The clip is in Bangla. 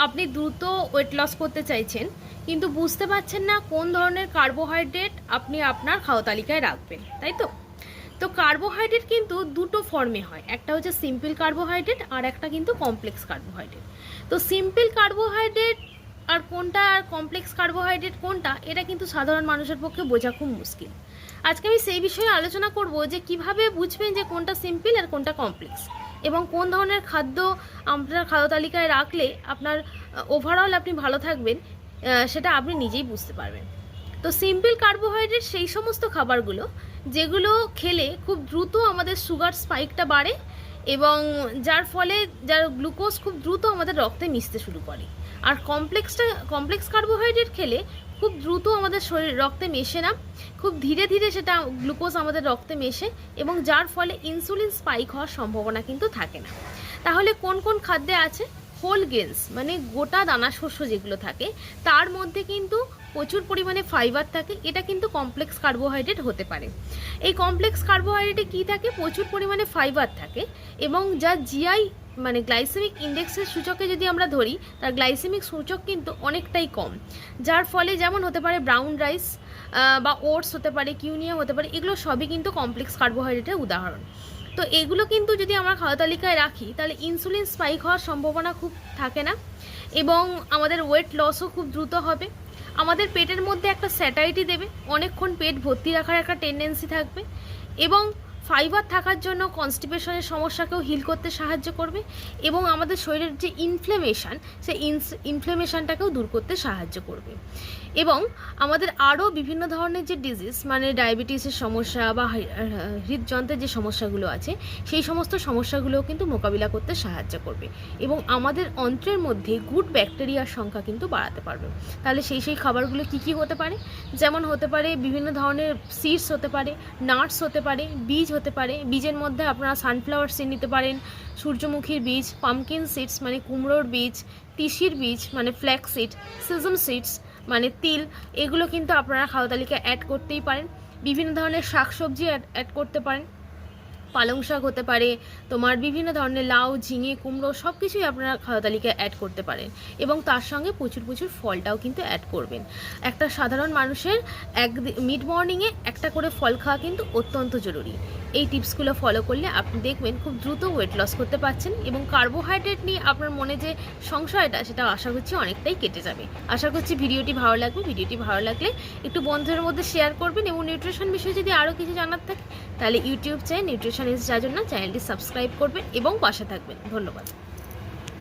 আপনি দ্রুত ওয়েট লস করতে চাইছেন, কিন্তু বুঝতে পারছেন না কোন ধরনের কার্বোহাইড্রেট আপনি আপনার খাওয়া তালিকায় রাখবেন, তাই তো? তো কার্বোহাইড্রেট কিন্তু দুটো ফর্মে হয়, একটা হচ্ছে সিম্পল কার্বোহাইড্রেট আর একটা কিন্তু কমপ্লেক্স কার্বোহাইড্রেট। তো সিম্পল কার্বোহাইড্রেট আর কোনটা আর কমপ্লেক্স কার্বোহাইড্রেট কোনটা, এটা কিন্তু সাধারণ মানুষের পক্ষে বোঝা খুব মুশকিল। আজকে আমি সেই বিষয়ে আলোচনা করব যে কিভাবে বুঝবেন যে কোনটা সিম্পল আর কোনটা কমপ্লেক্স, এবং কোন ধরনের খাদ্য আপনার খাদ্য তালিকায় রাখলে আপনার ওভারঅল আপনি ভালো থাকবেন, সেটা আপনি নিজেই বুঝতে পারবেন। তো সিম্পল কার্বোহাইড্রেট সেই সমস্ত খাবারগুলো যেগুলো খেলে খুব দ্রুত আমাদের সুগার স্পাইকটা বাড়ে এবং যার ফলে যার গ্লুকোজ খুব দ্রুত আমাদের রক্তে মিশতে শুরু করে। আর কমপ্লেক্স কার্বোহাইড্রেট খেলে খুব দ্রুত আমাদের শরীর রক্তে মেশে না, খুব ধীরে ধীরে সেটা গ্লুকোজ আমাদের রক্তে মেশে এবং যার ফলে ইনসুলিন স্পাইক হওয়ার সম্ভাবনা কিন্তু থাকে না। তাহলে কোন কোন খাদ্যে আছে? হোল গ্রেনস মানে গোটা দানা শস্য যেগুলো থাকে তার মধ্যে কিন্তু প্রচুর পরিমাণে ফাইবার থাকে, এটা কিন্তু কমপ্লেক্স কার্বোহাইড্রেট হতে পারে। এই কমপ্লেক্স কার্বোহাইড্রেটে কী থাকে? প্রচুর পরিমাণে ফাইবার থাকে এবং যা জিআই মানে গ্লাইসেমিক ইন্ডেক্সের সূচকে যদি আমরা ধরি, তার গ্লাইসেমিক সূচক কিন্তু অনেকটাই কম, যার ফলে যেমন হতে পারে ব্রাউন রাইস বা ওটস হতে পারে, কিউনিয়া হতে পারে, এগুলো সবই কিন্তু কমপ্লেক্স কার্বোহাইড্রেটের উদাহরণ। তো এগুলো কিন্তু যদি আমরা খাওয়া তালিকায় রাখি তাহলে ইনসুলিন স্পাইক হওয়ার সম্ভাবনা খুব থাকে না এবং আমাদের ওয়েট লসও খুব দ্রুত হবে। আমাদের পেটের মধ্যে একটা স্যাটাইটি দেবে, অনেকক্ষণ পেট ভর্তি রাখার একটা টেন্ডেন্সি থাকবে এবং ফাইবার থাকার জন্য কনস্টিপেশনের সমস্যাকেও হিল করতে সাহায্য করবে এবং আমাদের শরীরের যে ইনফ্লেমেশন, সেই ইনফ্লেমেশনটাকেও দূর করতে সাহায্য করবে এবং আমাদের আরও বিভিন্ন ধরনের যে ডিজিজ মানে ডায়াবেটিসের সমস্যা বা হৃদযন্ত্রের যে সমস্যাগুলো আছে সেই সমস্ত সমস্যাগুলোও কিন্তু মোকাবিলা করতে সাহায্য করবে এবং আমাদের অন্ত্রের মধ্যে গুড ব্যাকটেরিয়ার সংখ্যা কিন্তু বাড়াতে পারবে। তাহলে সেই খাবারগুলো কি হতে পারে? যেমন হতে পারে বিভিন্ন ধরনের সিডস হতে পারে, নাটস হতে পারে, বীজ হতে পারে। বীজের মধ্যে আপনারা সানফ্লাওয়ার সিড নিতে পারেন, সূর্যমুখীর বীজ, পামকিন সিডস মানে কুমড়োর বীজ, তিসির বীজ মানে ফ্ল্যাক্স সিড, সেসাম সিডস মানে তিল, এগুলো কিন্তু আপনারা খাওয়া তালিকায় অ্যাড করতেই পারেন। বিভিন্ন ধরনের শাকসবজি অ্যাড করতে পারেন, পালং শাক হতে পারে, তোমার বিভিন্ন ধরনের লাউ, ঝিঙে, কুমড়ো সব কিছুই আপনারা খাওয়া তালিকায় অ্যাড করতে পারেন এবং তার সঙ্গে প্রচুর ফলটাও কিন্তু অ্যাড করবেন। একটা সাধারণ মানুষের মিড মর্নিংয়ে একটা করে ফল খাওয়া কিন্তু অত্যন্ত জরুরি। এই টিপসগুলো ফলো করলে আপনি দেখবেন খুব দ্রুত ওয়েট লস করতে পারছেন এবং কার্বোহাইড্রেট নিয়ে আপনার মনে যে সংশয়টা সেটা আশা করছি অনেকটাই কেটে যাবে। আশা করছি ভিডিওটি ভালো লাগবে। ভিডিওটি ভালো লাগলে একটু বন্ধুদের মধ্যে শেয়ার করবেন এবং নিউট্রিশন বিষয়ে যদি আরও কিছু জানার থাকে তাহলে ইউটিউব চ্যানেল নিউট্রিশন ইজ জাজন্না চ্যানেলটি সাবস্ক্রাইব করবেন এবং পাশে থাকবেন। ধন্যবাদ।